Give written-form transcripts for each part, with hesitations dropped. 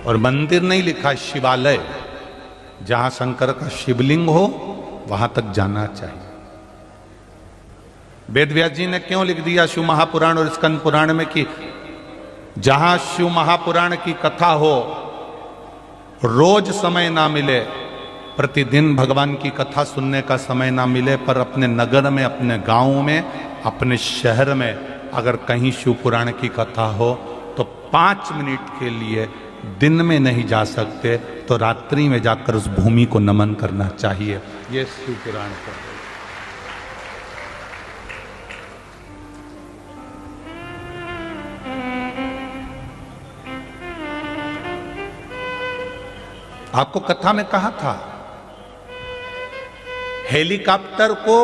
और मंदिर नहीं लिखा, शिवालय। जहां शंकर का शिवलिंग हो वहां तक जाना चाहिए। वेद व्यास जी ने क्यों लिख दिया शिव महापुराण और स्कंद पुराण में कि जहां शिव महापुराण की कथा हो, रोज समय ना मिले, प्रतिदिन भगवान की कथा सुनने का समय ना मिले, पर अपने नगर में, अपने गांव में, अपने शहर में अगर कहीं शिव पुराण की कथा हो तो 5 मिनट के लिए दिन में नहीं जा सकते तो रात्रि में जाकर उस भूमि को नमन करना चाहिए। ये शिव पुराण का है। आपको कथा में कहा था, हेलीकॉप्टर को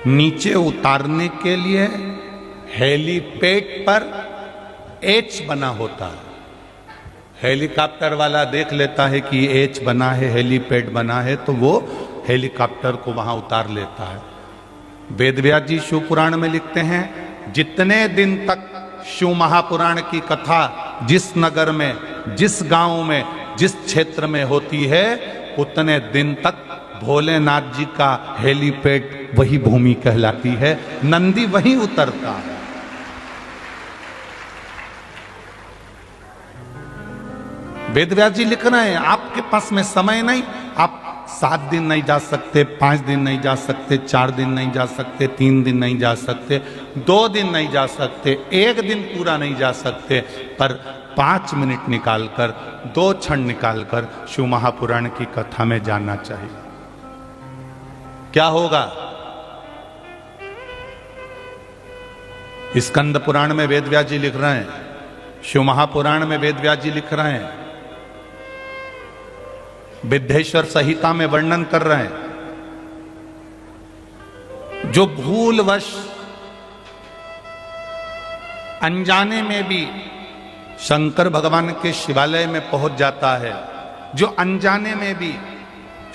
नीचे उतारने के लिए हेलीपैड पर एच बना होता है। हेलीकॉप्टर वाला देख लेता है कि एच बना है, हेलीपैड बना है, तो वो हेलीकॉप्टर को वहां उतार लेता है। वेदव्यास जी शिव पुराण में लिखते हैं, जितने दिन तक शिव महापुराण की कथा जिस नगर में, जिस गांव में, जिस क्षेत्र में होती है, उतने दिन तक भोलेनाथ जी का हेलीपैड वही भूमि कहलाती है, नंदी वहीं उतरता है। वेदव्यास जी लिख रहे हैं, आपके पास में समय नहीं, आप 7 दिन नहीं जा सकते, 5 दिन नहीं जा सकते, 4 दिन नहीं जा सकते, 3 दिन नहीं जा सकते, 2 दिन नहीं जा सकते, 1 दिन पूरा नहीं जा सकते, पर 5 मिनट निकालकर, 2 क्षण निकालकर शिव महापुराण की कथा में जाना चाहिए। क्या होगा? स्कंद पुराण में वेदव्यास जी लिख रहे हैं, शिव महापुराण में वेदव्यास जी लिख रहे हैं, विद्धेश्वर संहिता में वर्णन कर रहे हैं, जो भूलवश अनजाने में भी शंकर भगवान के शिवालय में पहुंच जाता है, जो अनजाने में भी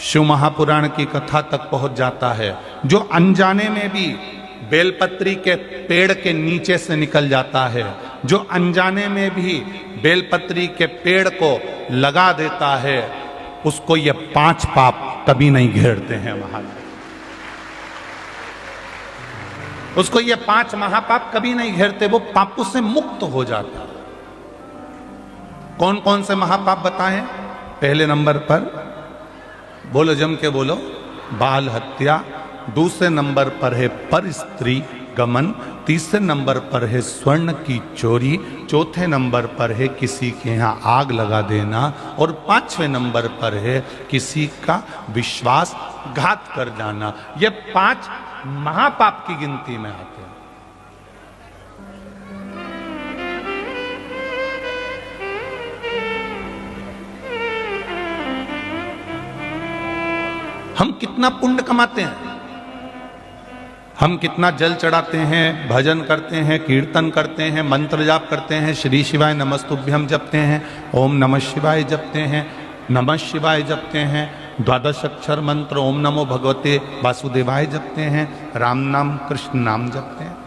शिव महापुराण की कथा तक पहुंच जाता है, जो अनजाने में भी बेलपत्री के पेड़ के नीचे से निकल जाता है, जो अनजाने में भी बेलपत्री के पेड़ को लगा देता है, उसको ये 5 पाप कभी नहीं घेरते हैं महाराज। उसको ये 5 महापाप कभी नहीं घेरते, वो पापों से मुक्त हो जाता है। कौन कौन से महापाप बताएं? पहले नंबर पर बोलो, जम के बोलो, बाल हत्या। दूसरे नंबर पर है पर स्त्री गमन। तीसरे नंबर पर है स्वर्ण की चोरी। चौथे नंबर पर है किसी के यहाँ आग लगा देना। और 5वें नंबर पर है किसी का विश्वासघात कर जाना। ये 5 महापाप की गिनती में आते हैं। हम कितना पुण्य कमाते हैं, हम कितना जल चढ़ाते हैं, भजन करते हैं, कीर्तन करते हैं, मंत्र जाप करते हैं, श्री शिवाय नमस्तुभ्यम जपते हैं, ओम नमः शिवाय जपते हैं, नमः शिवाय जपते हैं, 12 अक्षर मंत्र ओम नमो भगवते वासुदेवाय जपते हैं, राम नाम कृष्ण नाम जपते हैं।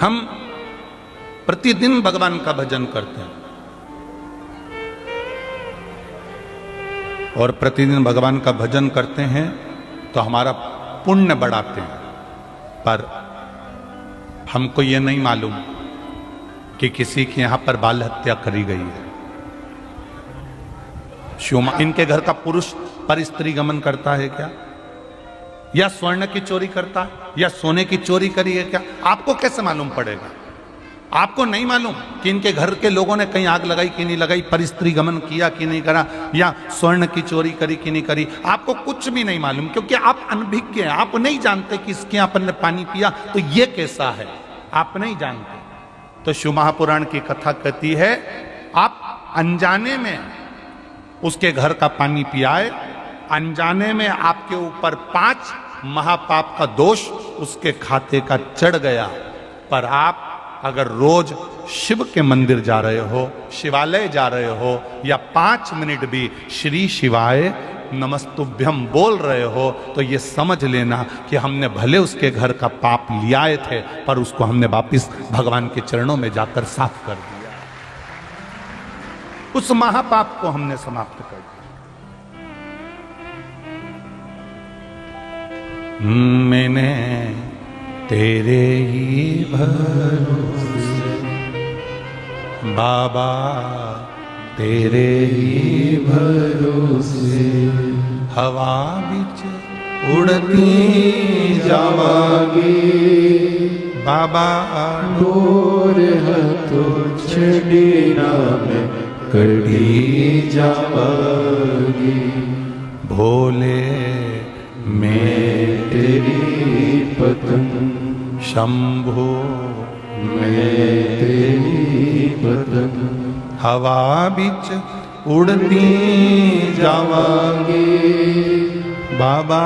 हम प्रतिदिन भगवान का भजन करते हैं और प्रतिदिन भगवान का भजन करते हैं तो हमारा पुण्य बढ़ाते हैं। पर हमको ये नहीं मालूम कि किसी के यहां पर बाल हत्या करी गई है। इनके घर का पुरुष पर स्त्री गमन करता है क्या? या स्वर्ण की चोरी करता है? या सोने की चोरी करी है क्या? आपको कैसे मालूम पड़ेगा? आपको नहीं मालूम कि इनके घर के लोगों ने कहीं आग लगाई कि नहीं लगाई, पर स्त्री गमन किया कि नहीं करा, या स्वर्ण की चोरी करी कि नहीं करी? आपको कुछ भी नहीं मालूम, क्योंकि आप अनभिज्ञ हैं। आप नहीं जानते कि इसके अपन ने पानी पिया तो ये कैसा है, आप नहीं जानते। तो शिव महापुराण की कथा कहती है, आप अनजाने में उसके घर का पानी पियाए, अनजाने में आपके ऊपर 5 महापाप का दोष उसके खाते का चढ़ गया। पर आप अगर रोज शिव के मंदिर जा रहे हो, शिवालय जा रहे हो, या 5 मिनट भी श्री शिवाय नमस्तुभ्यम बोल रहे हो तो ये समझ लेना कि हमने भले उसके घर का पाप लियाए थे, पर उसको हमने वापिस भगवान के चरणों में जाकर साफ कर दिया, उस महापाप को हमने समाप्त कर दिया। मैंने तेरे ही भरोसे बाबा, तेरे ही भरोसे हवा बिच उड़ती जावागी बाबा, डोर तो छड़ी ना में कड़ी जावागी। भोले मैं तेरी पतंग, शंभो मैं तेरी पतंग हवा बिच उड़ती जावागी बाबा,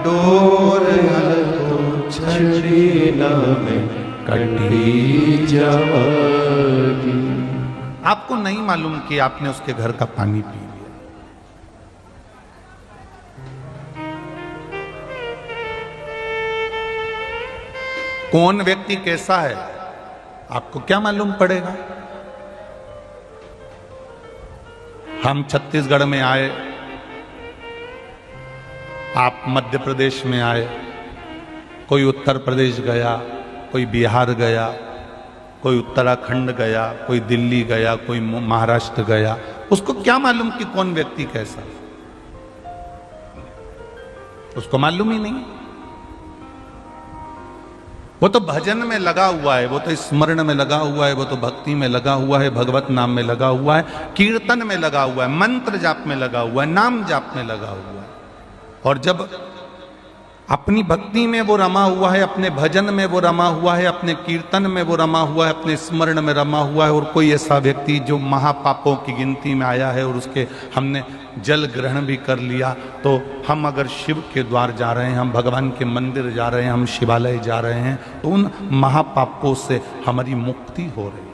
डोर तो छड़ी ना में कड़ी जावागी। आपको नहीं मालूम कि आपने उसके घर का पानी पी लिया। कौन व्यक्ति कैसा है आपको क्या मालूम पड़ेगा। हम छत्तीसगढ़ में आए, आप मध्य प्रदेश में आए, कोई उत्तर प्रदेश गया, कोई बिहार गया, कोई उत्तराखंड गया, कोई दिल्ली गया, कोई महाराष्ट्र गया, उसको क्या मालूम कि कौन व्यक्ति कैसा, उसको मालूम ही नहीं। वो तो भजन में लगा हुआ है, वो तो स्मरण में लगा हुआ है, वो तो भक्ति में लगा हुआ है, भगवत नाम में लगा हुआ है, कीर्तन में लगा हुआ है, मंत्र जाप में लगा हुआ है, नाम जाप में लगा हुआ है। और जब अपनी भक्ति में वो रमा हुआ है, अपने भजन में वो रमा हुआ है, अपने कीर्तन में वो रमा हुआ है, अपने स्मरण में रमा हुआ है, और कोई ऐसा व्यक्ति जो महापापों की गिनती में आया है और उसके हमने जल ग्रहण भी कर लिया, तो हम अगर शिव के द्वार जा रहे हैं, हम भगवान के मंदिर जा रहे हैं, हम शिवालय जा रहे हैं, तो उन महापापों से हमारी मुक्ति हो रही है।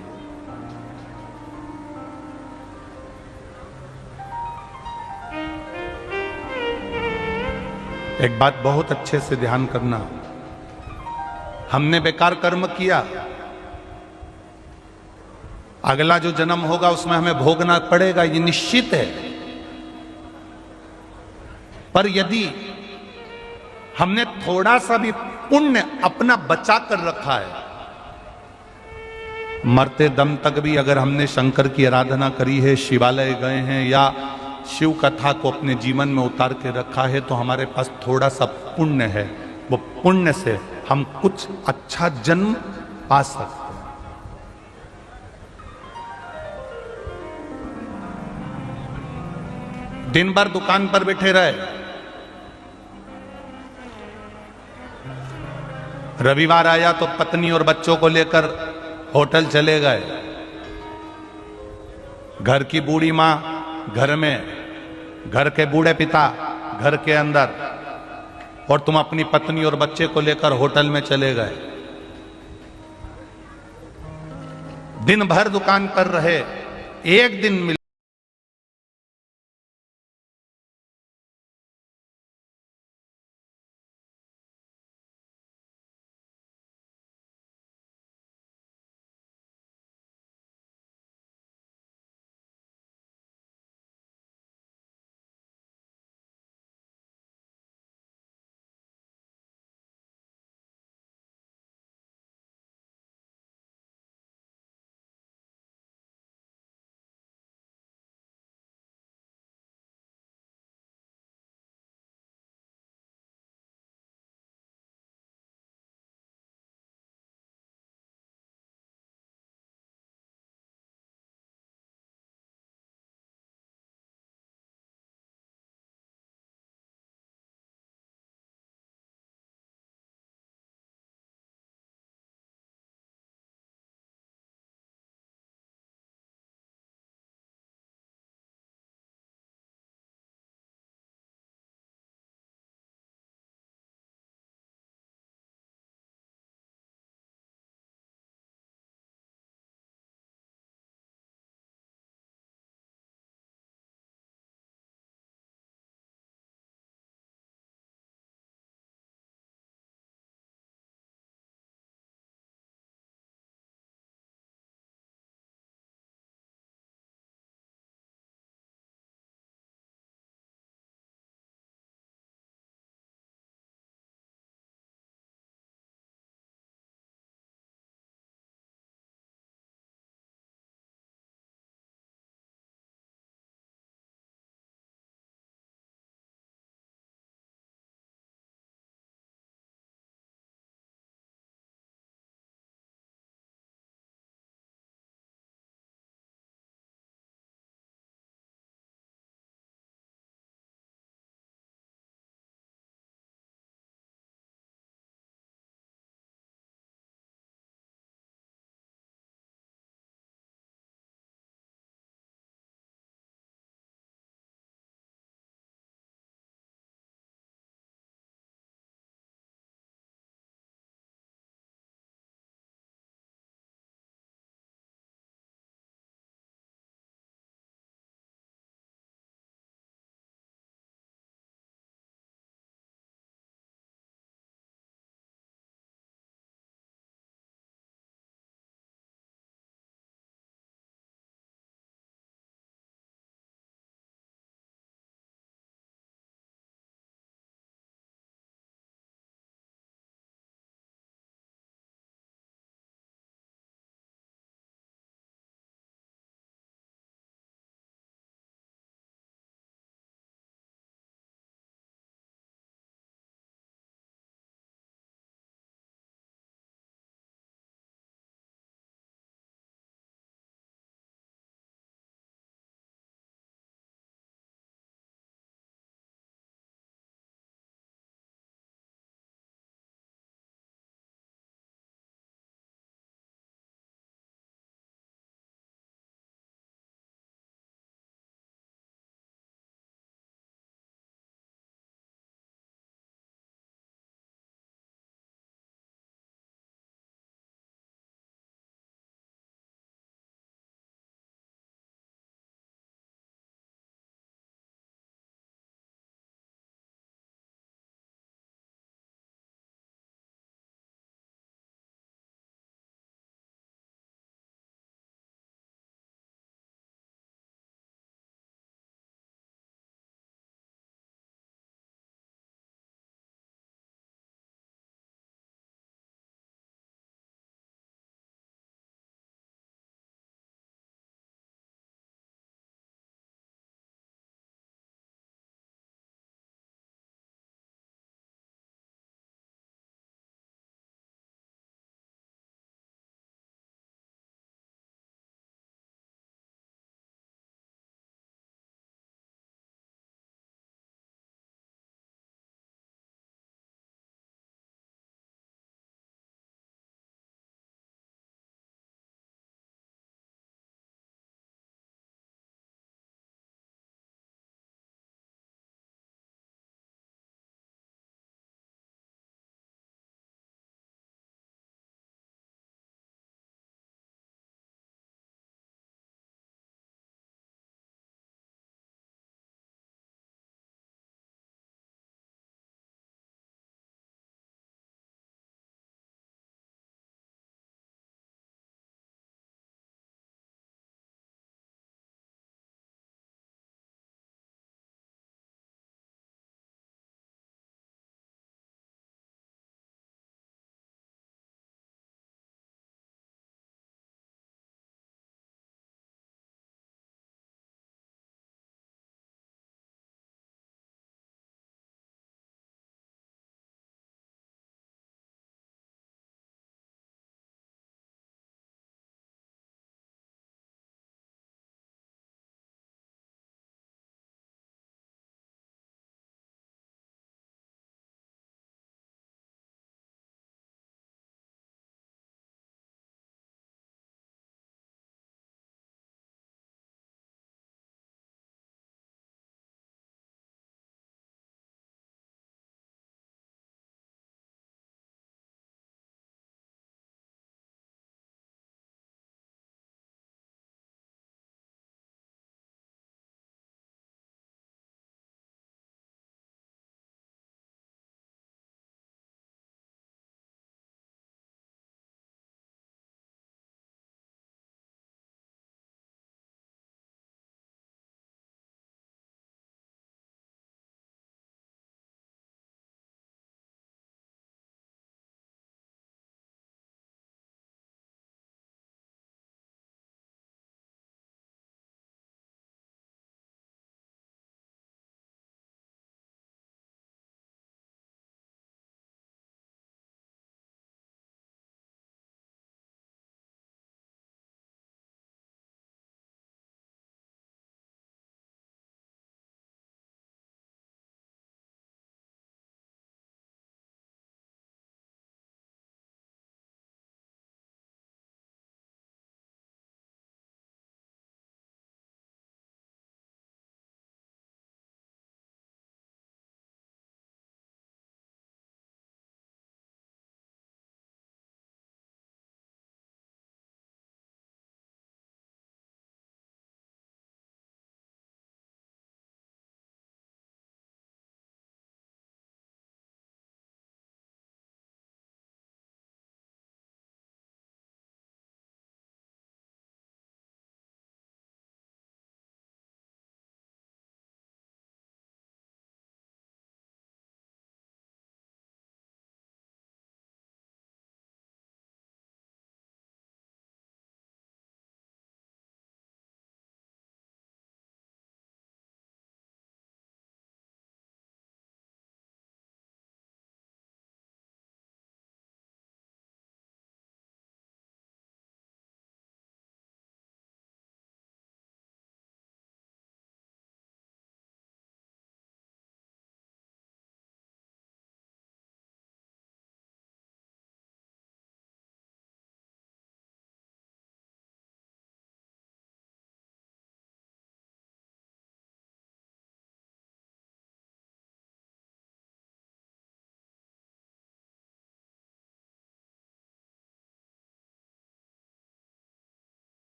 एक बात बहुत अच्छे से ध्यान करना, हमने बेकार कर्म किया, अगला जो जन्म होगा उसमें हमें भोगना पड़ेगा, ये निश्चित है। पर यदि हमने थोड़ा सा भी पुण्य अपना बचा कर रखा है, मरते दम तक भी अगर हमने शंकर की आराधना करी है, शिवालय गए हैं या शिव कथा को अपने जीवन में उतार के रखा है, तो हमारे पास थोड़ा सा पुण्य है, वो पुण्य से हम कुछ अच्छा जन्म पा सकते हैं। दिन भर दुकान पर बैठे रहे, रविवार आया तो पत्नी और बच्चों को लेकर होटल चले गए, घर की बूढ़ी मां घर में, घर के बूढ़े पिता घर के अंदर, और तुम अपनी पत्नी और बच्चे को लेकर होटल में चले गए, दिन भर दुकान पर रहे, एक दिन मिल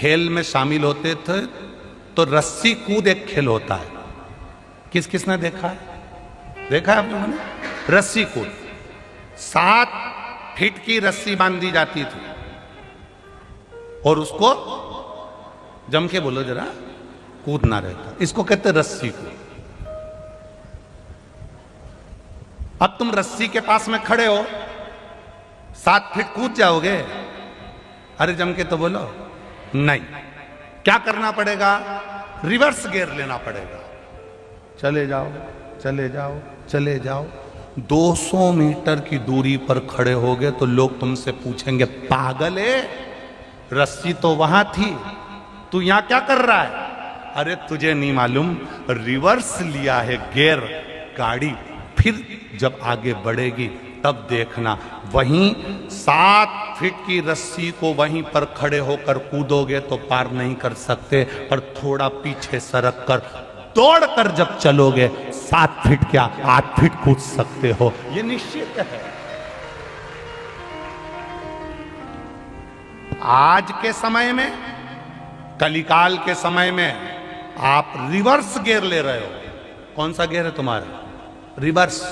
खेल में शामिल होते थे तो रस्सी कूद एक खेल होता है। किस किसने देखा है? देखा है आप लोगों ने? रस्सी कूद 7 फीट की रस्सी बांधी जाती थी और उसको जम के बोलो जरा, कूदना रहता, इसको कहते रस्सी कूद। अब तुम रस्सी के पास में खड़े हो, 7 फीट कूद जाओगे? अरे जम के तो बोलो नहीं। क्या करना पड़ेगा? रिवर्स गियर लेना पड़ेगा। चले जाओ चले जाओ चले जाओ। 200 मीटर की दूरी पर खड़े होगे तो लोग तुमसे पूछेंगे, पागल है, रस्सी तो वहां थी, तू यहां क्या कर रहा है? अरे तुझे नहीं मालूम, रिवर्स लिया है गियर गाड़ी, फिर जब आगे बढ़ेगी तब देखना। वहीं 7 फीट की रस्सी को वहीं पर खड़े होकर कूदोगे तो पार नहीं कर सकते, पर थोड़ा पीछे सरक कर दौड़ कर जब चलोगे 7 फीट क्या 8 फीट कूद सकते हो, ये निश्चित है। आज के समय में, कलिकाल के समय में आप रिवर्स गियर ले रहे हो। कौन सा गियर है तुम्हारा? रिवर्स।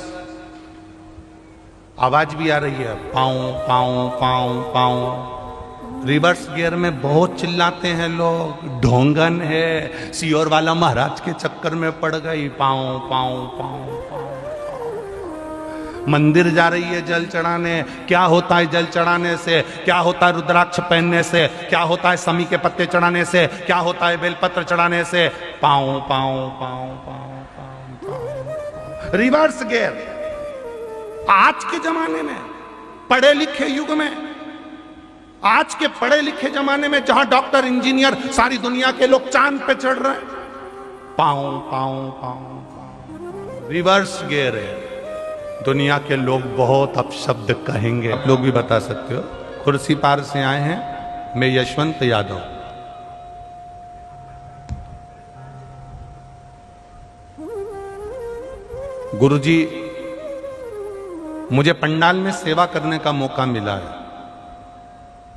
आवाज भी आ रही है, पाऊं पाऊं पाऊं पाऊं। रिवर्स गियर में बहुत चिल्लाते हैं लोग, ढोंगन है, सियोर वाला महाराज के चक्कर में पड़ गई, पाऊं पाऊं पाऊं पाऊं। मंदिर जा रही है जल चढ़ाने, क्या होता है जल चढ़ाने से? क्या होता है रुद्राक्ष पहनने से? क्या होता है समी के पत्ते चढ़ाने से? क्या होता है बेलपत्र चढ़ाने से? पाऊं पाऊं पाऊं पाऊं पाऊं। Reverse gear. आज के जमाने में, पढ़े लिखे युग में, आज के पढ़े लिखे जमाने में जहां डॉक्टर इंजीनियर सारी दुनिया के लोग चांद पे चढ़ रहे हैं, पाऊं पाऊं पाऊं पाऊं रिवर्स गियर है। दुनिया के लोग बहुत अपशब्द कहेंगे, आप लोग भी बता सकते हो। कुर्सी पार से आए हैं, मैं यशवंत यादव। गुरुजी, मुझे पंडाल में सेवा करने का मौका मिला है,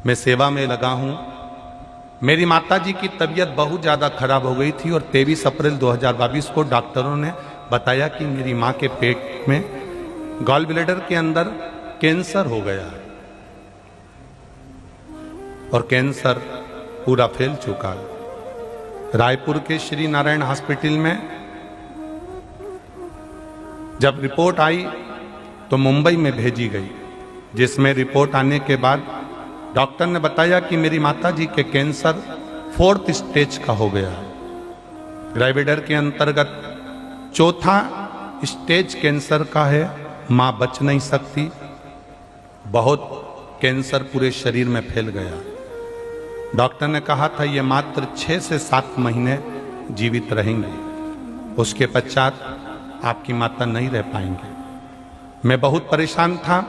मैं सेवा में लगा हूं। मेरी माताजी की तबीयत बहुत ज्यादा खराब हो गई थी और 23 अप्रैल 2022 को डॉक्टरों ने बताया कि मेरी मां के पेट में गॉल ब्लैडर के अंदर कैंसर हो गया और कैंसर पूरा फैल चुका है। रायपुर के श्री नारायण हॉस्पिटल में जब रिपोर्ट आई तो मुंबई में भेजी गई, जिसमें रिपोर्ट आने के बाद डॉक्टर ने बताया कि मेरी माताजी के कैंसर 4th स्टेज का हो गया। ग्राइविडर के अंतर्गत 4था स्टेज कैंसर का है। मां बच नहीं सकती, बहुत कैंसर पूरे शरीर में फैल गया। डॉक्टर ने कहा था ये मात्र 6 से 7 महीने जीवित रहेंगे, उसके पश्चात आपकी माता नहीं रह पाएंगे। मैं बहुत परेशान था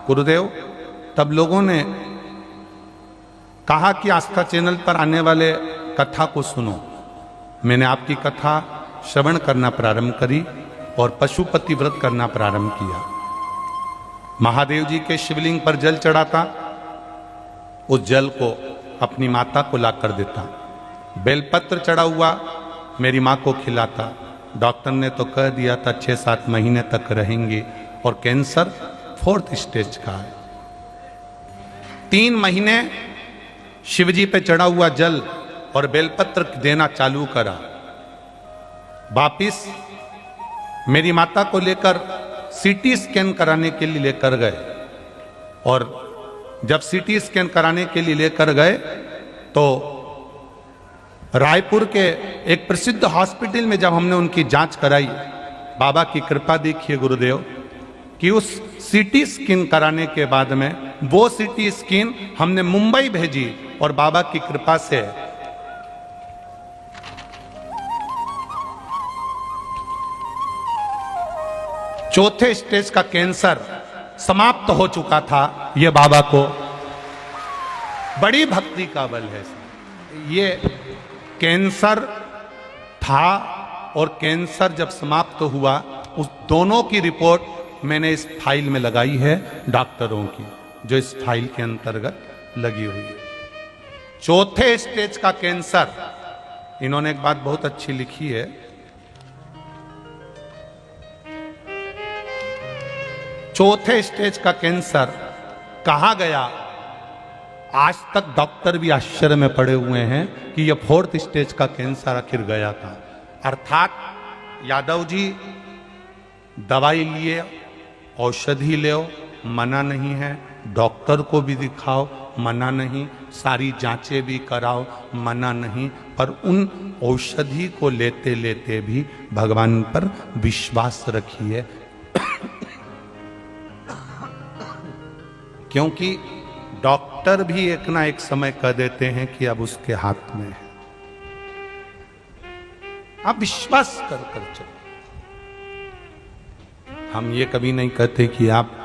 गुरुदेव। तब लोगों ने कहा कि आस्था चैनल पर आने वाले कथा को सुनो। मैंने आपकी कथा श्रवण करना प्रारंभ करी और पशुपति व्रत करना प्रारंभ किया। महादेव जी के शिवलिंग पर जल चढ़ाता, उस जल को अपनी माता को ला कर देता। बेलपत्र चढ़ा हुआ मेरी मां को खिलाता। डॉक्टर ने तो कह दिया था 6-7 महीने तक रहेंगे और कैंसर 4th स्टेज का है। 3 महीने शिवजी पे चढ़ा हुआ जल और बेलपत्र देना चालू करा। वापिस मेरी माता को लेकर सीटी स्कैन कराने के लिए लेकर गए और जब सीटी स्कैन कराने के लिए लेकर गए तो रायपुर के एक प्रसिद्ध हॉस्पिटल में जब हमने उनकी जांच कराई, बाबा की कृपा देखिए गुरुदेव कि उस सीटी स्कैन कराने के बाद में वो सीटी स्कैन हमने मुंबई भेजी और बाबा की कृपा से चौथे स्टेज का कैंसर समाप्त हो चुका था। ये बाबा को बड़ी भक्ति का बल है। ये कैंसर था और कैंसर जब समाप्त हुआ, उस दोनों की रिपोर्ट मैंने इस फाइल में लगाई है, डॉक्टरों की, जो इस फाइल के अंतर्गत लगी हुई है। चौथे स्टेज का कैंसर, इन्होंने एक बात बहुत अच्छी लिखी है, चौथे स्टेज का कैंसर कहा गया, आज तक डॉक्टर भी आश्चर्य में पड़े हुए हैं कि यह फोर्थ स्टेज का कैंसर आखिर गया था। अर्थात यादव जी दवाई लिए, औषधि ले, मना नहीं है, डॉक्टर को भी दिखाओ, मना नहीं, सारी जांचें भी कराओ, मना नहीं, पर उन औषधि को लेते लेते भी भगवान पर विश्वास रखिए क्योंकि डॉक्टर भी एक ना एक समय कह देते हैं कि अब उसके हाथ में है। आप विश्वास कर कर चलो। हम ये कभी नहीं कहते कि आप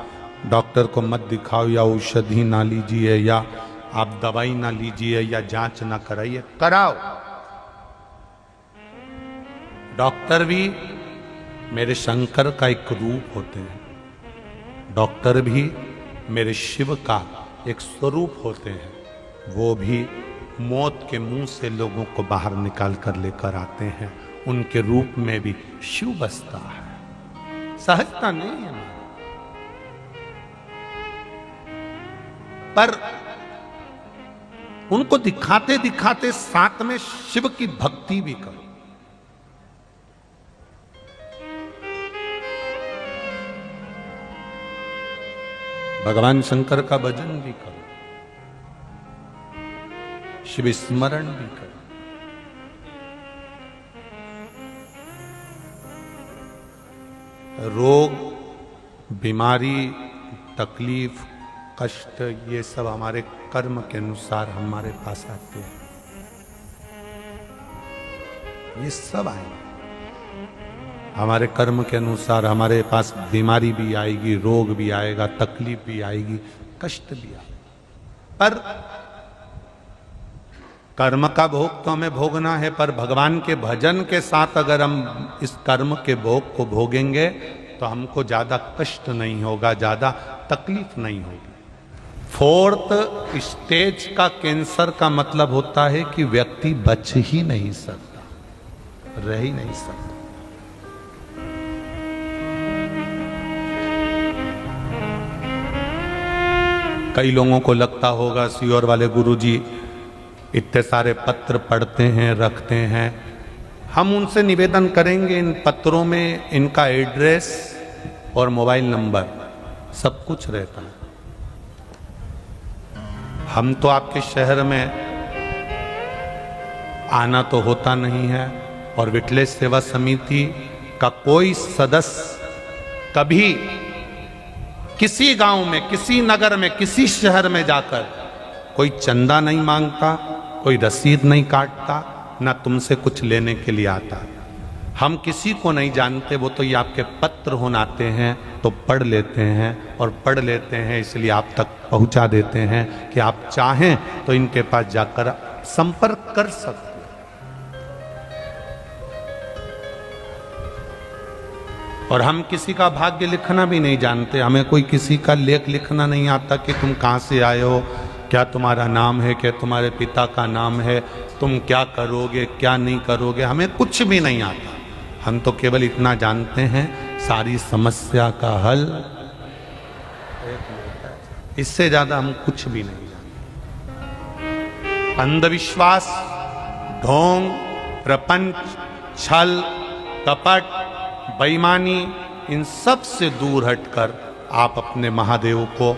डॉक्टर को मत दिखाओ या औषधि ना लीजिए या आप दवाई ना लीजिए या जांच ना कराइए, कराओ। डॉक्टर भी मेरे शंकर का एक रूप होते हैं, डॉक्टर भी मेरे शिव का एक स्वरूप होते हैं, वो भी मौत के मुंह से लोगों को बाहर निकाल कर लेकर आते हैं, उनके रूप में भी शिव बसता है, सहजता नहीं है। पर उनको दिखाते दिखाते साथ में शिव की भक्ति भी करो। भगवान शंकर का भजन भी करो, शिव स्मरण भी करो। रोग, बीमारी, तकलीफ, कष्ट, ये सब हमारे कर्म के अनुसार हमारे पास आते हैं, ये सब आएंगे हमारे कर्म के अनुसार। हमारे पास बीमारी भी आएगी, रोग भी आएगा, तकलीफ भी आएगी, कष्ट भी आएगा, पर कर्म का भोग तो हमें भोगना है, पर भगवान के भजन के साथ अगर हम इस कर्म के भोग को भोगेंगे तो हमको ज्यादा कष्ट नहीं होगा, ज्यादा तकलीफ नहीं होगी। फोर्थ स्टेज का कैंसर का मतलब होता है कि व्यक्ति बच ही नहीं सकता, रह ही नहीं सकता। कई लोगों को लगता होगा सियोर वाले गुरुजी इतने सारे पत्र पढ़ते हैं, रखते हैं। हम उनसे निवेदन करेंगे, इन पत्रों में इनका एड्रेस और मोबाइल नंबर सब कुछ रहता है। हम तो आपके शहर में आना तो होता नहीं है, और विटलेश सेवा समिति का कोई सदस्य कभी किसी गांव में, किसी नगर में, किसी शहर में जाकर कोई चंदा नहीं मांगता, कोई रसीद नहीं काटता, ना तुमसे कुछ लेने के लिए आता। हम किसी को नहीं जानते, वो तो ये आपके पत्र होने आते हैं तो पढ़ लेते हैं, और पढ़ लेते हैं इसलिए आप तक पहुंचा देते हैं कि आप चाहें तो इनके पास जाकर संपर्क कर सकते। और हम किसी का भाग्य लिखना भी नहीं जानते, हमें कोई किसी का लेख लिखना नहीं आता कि तुम कहाँ से आए हो, क्या तुम्हारा नाम है, क्या तुम्हारे पिता का नाम है, तुम क्या करोगे, क्या नहीं करोगे, हमें कुछ भी नहीं आता। हम तो केवल इतना जानते हैं सारी समस्या का हल, इससे ज्यादा हम कुछ भी नहीं जानते। अंधविश्वास, ढोंग, प्रपंच, छल, कपट, बेईमानी, इन सब से दूर हटकर आप अपने महादेव को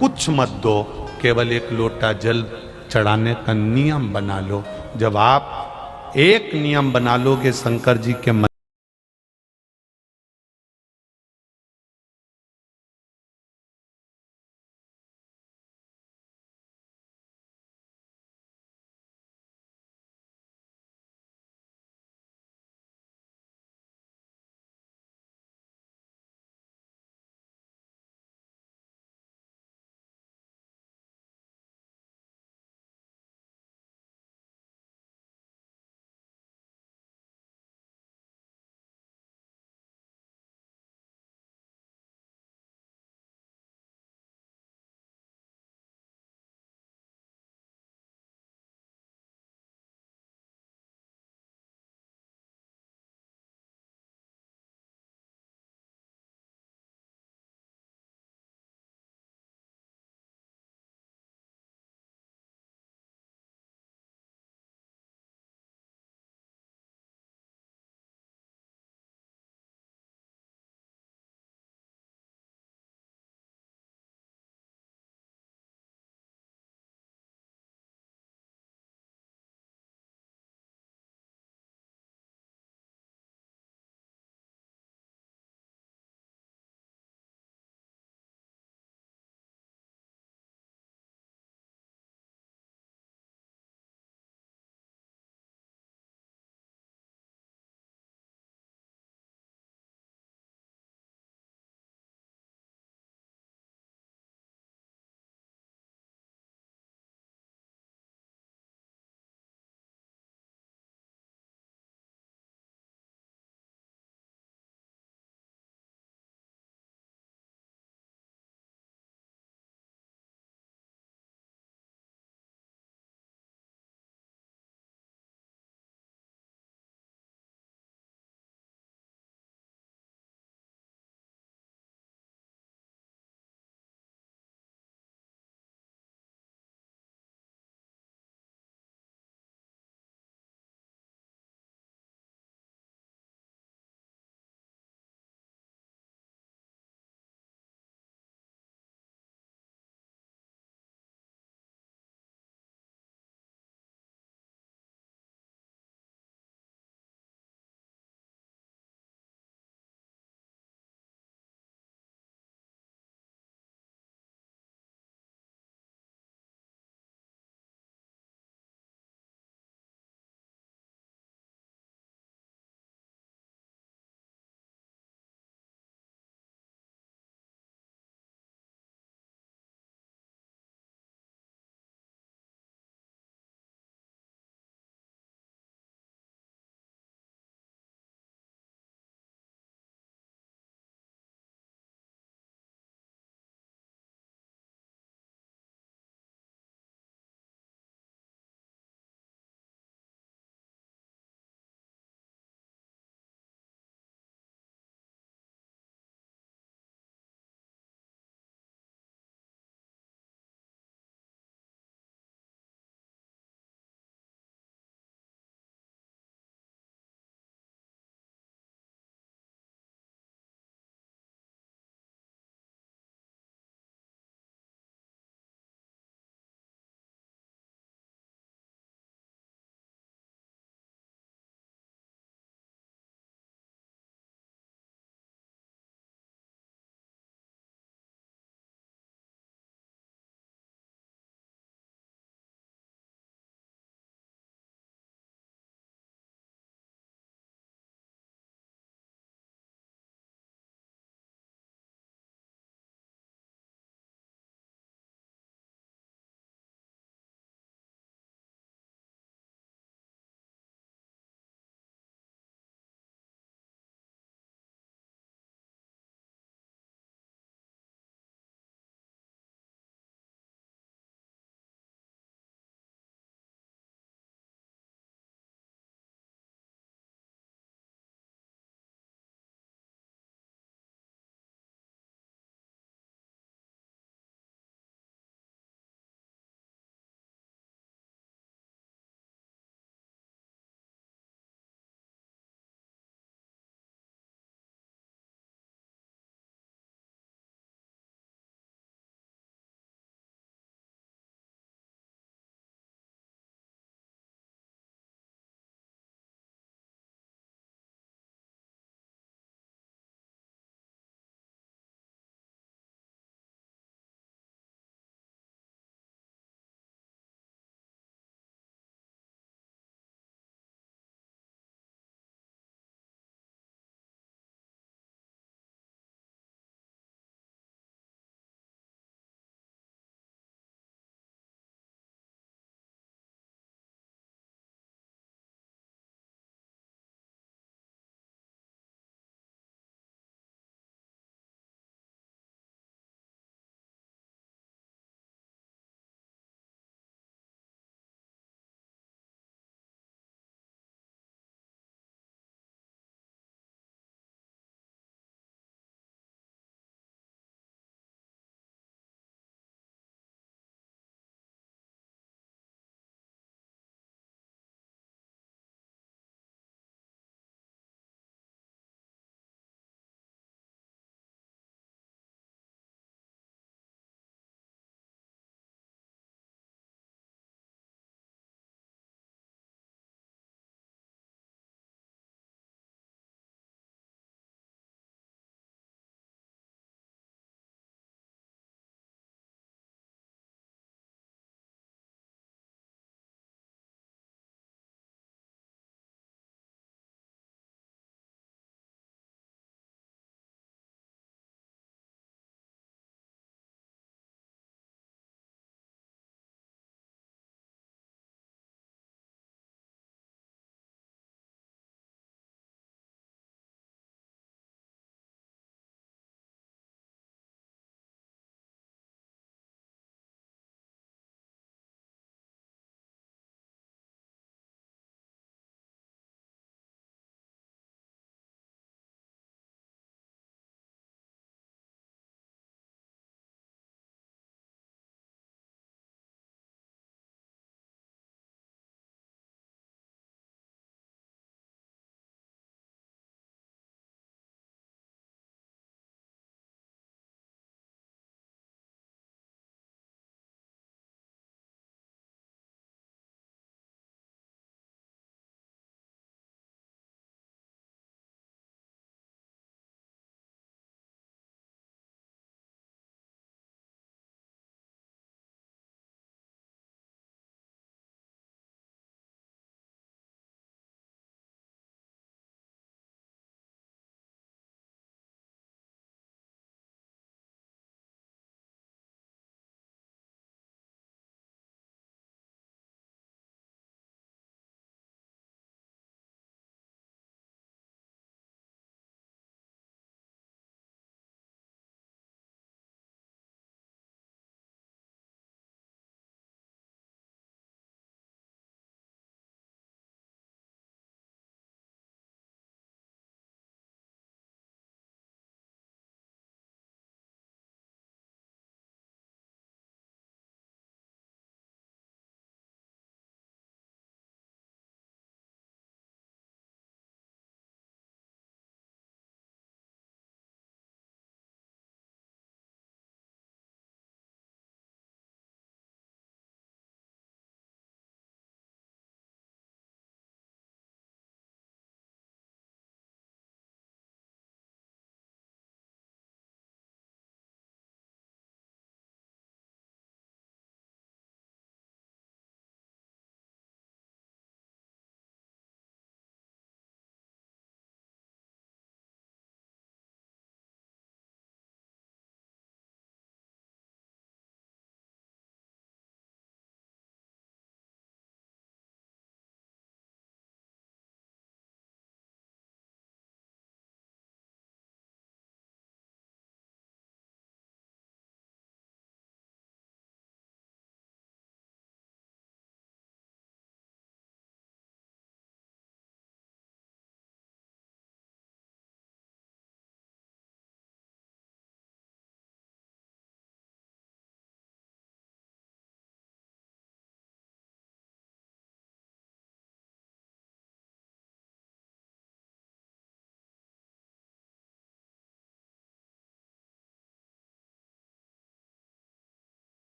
कुछ मत दो, केवल एक लोटा जल चढ़ाने का नियम बना लो। जब आप एक नियम बना लोगे शंकर जी के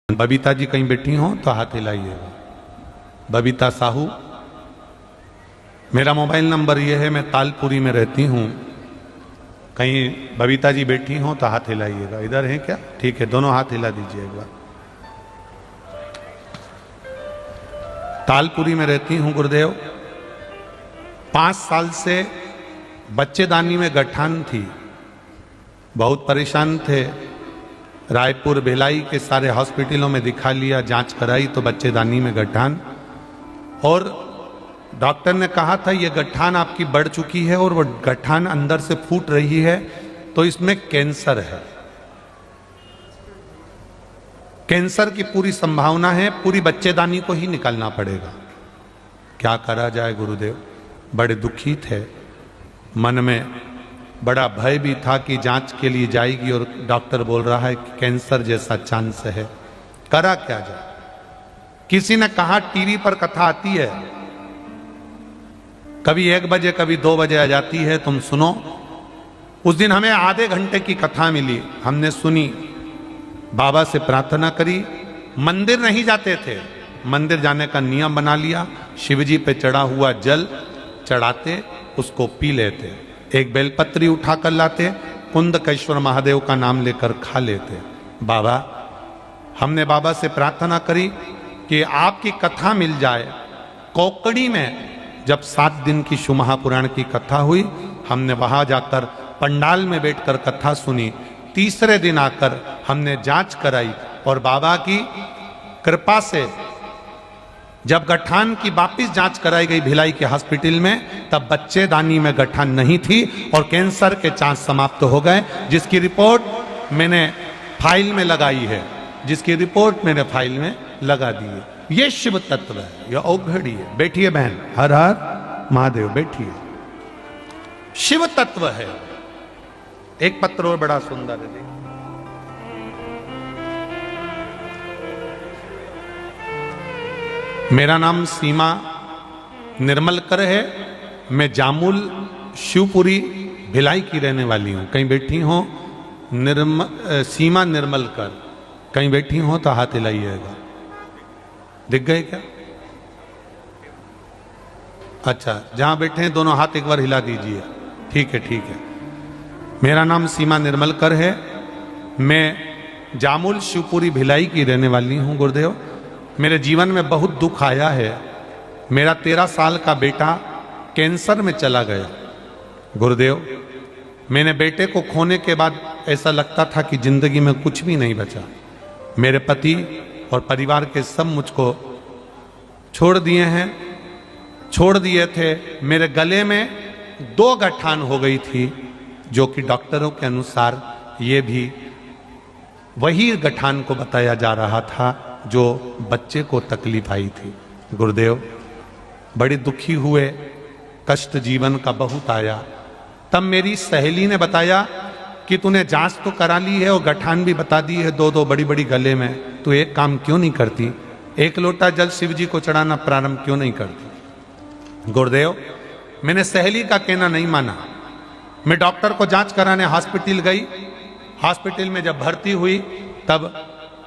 बबीता जी कहीं बैठी हो तो हाथ हिलाइएगा। बबीता साहू, मेरा मोबाइल नंबर ये है, मैं तालपुरी में रहती हूँ। कहीं बबीता जी बैठी हो तो हाथ हिलाइएगा। इधर है क्या? ठीक है, दोनों हाथ हिला दीजिए एक बार। तालपुरी में रहती हूँ गुरुदेव। 5 साल से बच्चेदानी में गठान थी, बहुत परेशान थे। रायपुर भिलाई के सारे हॉस्पिटलों में दिखा लिया, जांच कराई तो बच्चेदानी में गठान, और डॉक्टर ने कहा था ये गठान आपकी बढ़ चुकी है और वो गठान अंदर से फूट रही है, तो इसमें कैंसर है। कैंसर की पूरी संभावना है, पूरी बच्चेदानी को ही निकालना पड़ेगा। क्या करा जाए गुरुदेव? बड़े दुखी थे, मन में बड़ा भय भी था कि जांच के लिए जाएगी और डॉक्टर बोल रहा है कि कैंसर जैसा चांस है। करा क्या जाए? किसी ने कहा टीवी पर कथा आती है, कभी 1 बजे कभी 2 बजे आ जाती है, तुम सुनो। उस दिन हमें आधे घंटे की कथा मिली, हमने सुनी, बाबा से प्रार्थना करी। मंदिर नहीं जाते थे, मंदिर जाने का नियम बना लिया। शिवजी पे चढ़ा हुआ जल चढ़ाते, उसको पी लेते, एक बेलपत्री उठा कर लाते, कुंदकेश्वर महादेव का नाम लेकर खा लेते। बाबा, हमने बाबा से प्रार्थना करी कि आपकी कथा मिल जाए। कोकड़ी में जब 7 दिन की शिव महापुराण की कथा हुई, हमने वहां जाकर पंडाल में बैठकर कथा सुनी। तीसरे दिन आकर हमने जांच कराई और बाबा की कृपा से जब गठान की वापिस जांच कराई गई भिलाई के हॉस्पिटल में, तब बच्चेदानी में गठान नहीं थी और कैंसर के चांस समाप्त हो गए, जिसकी रिपोर्ट मैंने फाइल में लगाई है, जिसकी रिपोर्ट मैंने फाइल में लगा दी है। ये शिव तत्व है, यह औघड़ी है। बैठिए बहन, हर हर महादेव, बैठिए। शिव तत्व है। एक पत्र और बड़ा सुंदर है, देखिए। मेरा नाम सीमा निर्मलकर है, मैं जामुल शिवपुरी भिलाई की रहने वाली हूं। कहीं बैठी हो सीमा निर्मलकर, कहीं बैठी हो तो हाथ हिलाइएगा। दिख गए क्या? अच्छा, जहां बैठे हैं दोनों हाथ एक बार हिला दीजिए। ठीक है, ठीक है। मेरा नाम सीमा निर्मलकर है, मैं जामुल शिवपुरी भिलाई की रहने वाली हूं गुरुदेव। मेरे जीवन में बहुत दुख आया है। मेरा 13 साल का बेटा कैंसर में चला गया गुरुदेव। मैंने बेटे को खोने के बाद ऐसा लगता था कि जिंदगी में कुछ भी नहीं बचा। मेरे पति और परिवार के सब मुझको छोड़ दिए हैं, छोड़ दिए थे। मेरे गले में 2 गठान हो गई थी, जो कि डॉक्टरों के अनुसार ये भी वही गठान को बताया जा रहा था जो बच्चे को तकलीफ आई थी गुरुदेव। बड़े दुखी हुए, कष्ट जीवन का बहुत आया। तब मेरी सहेली ने बताया कि तूने जांच तो करा ली है और गठान भी बता दी है 2-2 बड़ी बड़ी गले में, तू एक काम क्यों नहीं करती, 1 लोटा जल शिव जी को चढ़ाना प्रारंभ क्यों नहीं करती? गुरुदेव, मैंने सहेली का कहना नहीं माना। मैं डॉक्टर को जांच कराने हॉस्पिटल गई। हॉस्पिटल में जब भर्ती हुई, तब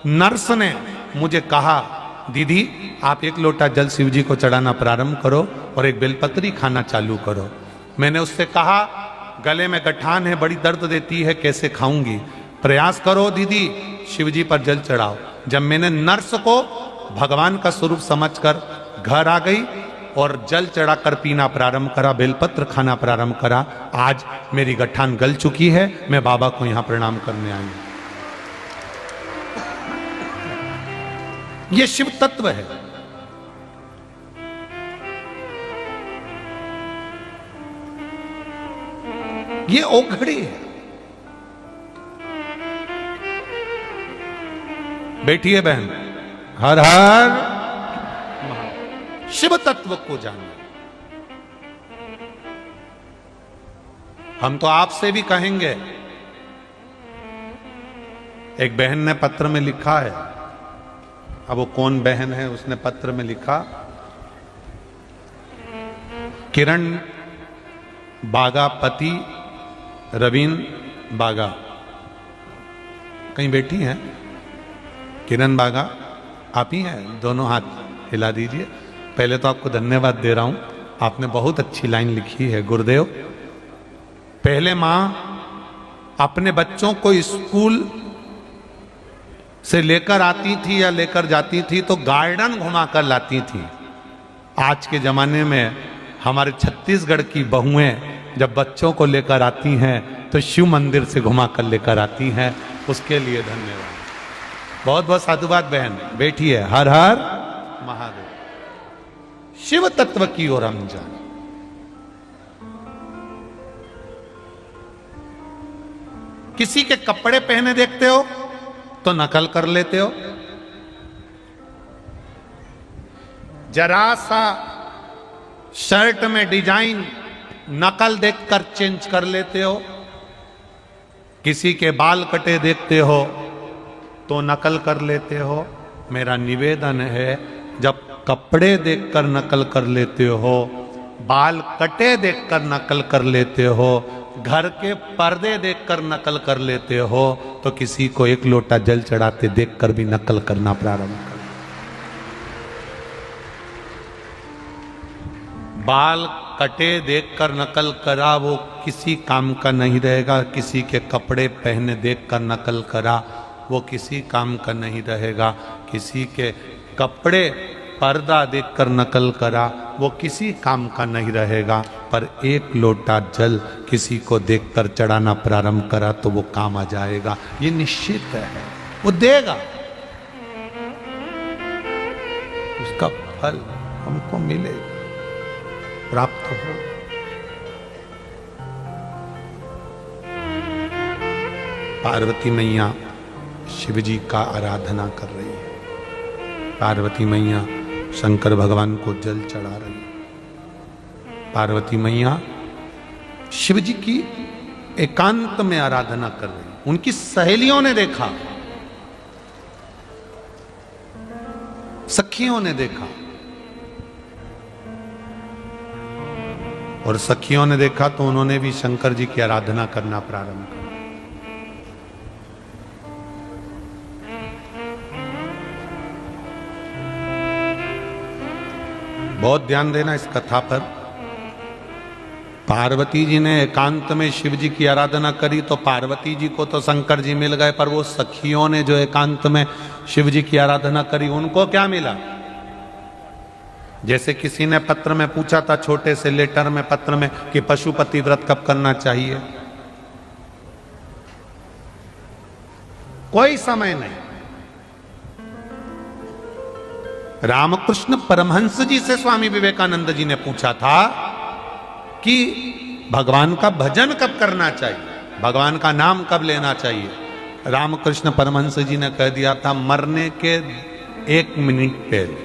नर्स ने मुझे कहा, दीदी आप 1 लोटा जल शिव जी को चढ़ाना प्रारंभ करो और एक बेलपत्री खाना चालू करो। मैंने उससे कहा, गले में गठान है, बड़ी दर्द देती है, कैसे खाऊंगी? प्रयास करो दीदी, शिव जी पर जल चढ़ाओ। जब मैंने नर्स को भगवान का स्वरूप समझकर घर आ गई और जल चढ़ाकर पीना प्रारंभ करा, बेलपत्र खाना प्रारंभ करा, आज मेरी गठान गल चुकी है। मैं बाबा को यहां प्रणाम करने आई हूं। ये शिव तत्व है। ये औघड़ी है। बैठिए बहन, हर हर शिव तत्व को जानिए। हम तो आपसे भी कहेंगे। एक बहन ने पत्र में लिखा है, अब वो कौन बहन है, उसने पत्र में लिखा, किरण बागा पति रवीन बागा, कहीं बैठी हैं? किरण बागा आप ही हैं, दोनों हाथ हिला दीजिए। पहले तो आपको धन्यवाद दे रहा हूं, आपने बहुत अच्छी लाइन लिखी है। गुरुदेव, पहले मां अपने बच्चों को स्कूल से लेकर आती थी या लेकर जाती थी तो गार्डन घुमाकर लाती थी। आज के जमाने में हमारे छत्तीसगढ़ की बहुएं जब बच्चों को लेकर आती हैं तो शिव मंदिर से घुमाकर लेकर आती हैं। उसके लिए धन्यवाद, बहुत बहुत साधुवाद बहन। बैठिए। हर हर महादेव। शिव तत्व की ओर हम जाने। किसी के कपड़े पहने देखते हो तो नकल कर लेते हो। जरा सा शर्ट में डिजाइन नकल देखकर चेंज कर लेते हो। किसी के बाल कटे देखते हो तो नकल कर लेते हो। मेरा निवेदन है, जब कपड़े देखकर नकल कर लेते हो, बाल कटे देखकर नकल कर लेते हो, घर के पर्दे देखकर नकल कर लेते हो, तो किसी को एक लोटा जल चढ़ाते देखकर भी नकल करना प्रारंभ कर। बाल कटे देखकर नकल करा वो किसी काम का नहीं रहेगा। किसी के कपड़े पहने देखकर नकल करा वो किसी काम का नहीं रहेगा। किसी के कपड़े पर्दा देखकर नकल करा वो किसी काम का नहीं रहेगा। पर एक लोटा जल किसी को देखकर चढ़ाना प्रारंभ करा तो वो काम आ जाएगा। ये निश्चित है, वो देगा, उसका फल हमको मिलेगा, प्राप्त हो। पार्वती मैया शिव जी का आराधना कर रही है। पार्वती मैया शंकर भगवान को जल चढ़ा रही है। पार्वती मैया शिव जी की एकांत में आराधना कर रही है। उनकी सहेलियों ने देखा, सखियों ने देखा, और सखियों ने देखा तो उन्होंने भी शंकर जी की आराधना करना प्रारंभ किया। बहुत ध्यान देना इस कथा पर। पार्वती जी ने एकांत में शिव जी की आराधना करी तो पार्वती जी को तो शंकर जी मिल गए, पर वो सखियों ने जो एकांत में शिव जी की आराधना करी उनको क्या मिला? जैसे किसी ने पत्र में पूछा था, छोटे से लेटर में, पत्र में, कि पशुपति व्रत कब करना चाहिए। कोई समय नहीं। रामकृष्ण परमहंस जी से स्वामी विवेकानंद जी ने पूछा था कि भगवान का भजन कब करना चाहिए, भगवान का नाम कब लेना चाहिए। रामकृष्ण परमहंस जी ने कह दिया था, मरने के 1 मिनट पहले।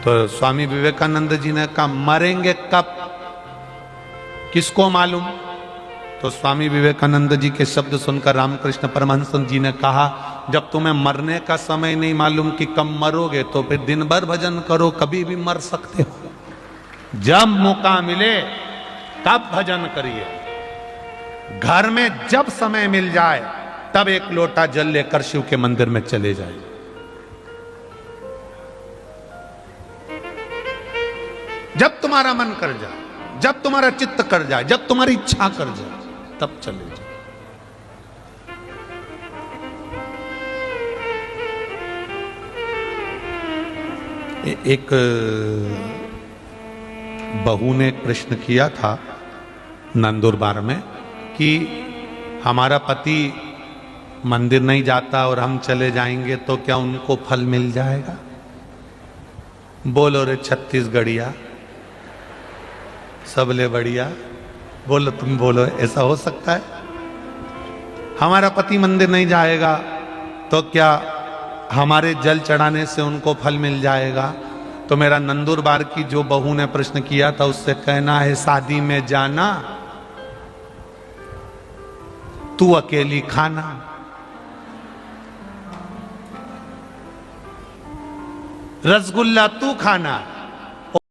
तो स्वामी विवेकानंद जी ने कहा, मरेंगे कब, किसको मालूम। तो स्वामी विवेकानंद जी के शब्द सुनकर रामकृष्ण परमहंस जी ने कहा, जब तुम्हें मरने का समय नहीं मालूम कि कब मरोगे तो फिर दिन भर भजन करो, कभी भी मर सकते हो। जब मौका मिले तब भजन करिए। घर में जब समय मिल जाए तब एक लोटा जल लेकर शिव के मंदिर में चले जाए। जब तुम्हारा मन कर जाए, जब तुम्हारा चित्त कर जाए, जब तुम्हारी इच्छा कर जाए, तब चले जाओ। एक बहू ने प्रश्न किया था नंदुरबार में कि हमारा पति मंदिर नहीं जाता और हम चले जाएंगे तो क्या उनको फल मिल जाएगा। बोलो रे छत्तीसगढ़िया, सबले बढ़िया, बोलो तुम, बोलो ऐसा हो सकता है? हमारा पति मंदिर नहीं जाएगा तो क्या हमारे जल चढ़ाने से उनको फल मिल जाएगा? तो मेरा नंदुरबार की जो बहू ने प्रश्न किया था उससे कहना है, शादी में जाना, तू अकेली खाना। रसगुल्ला तू खाना,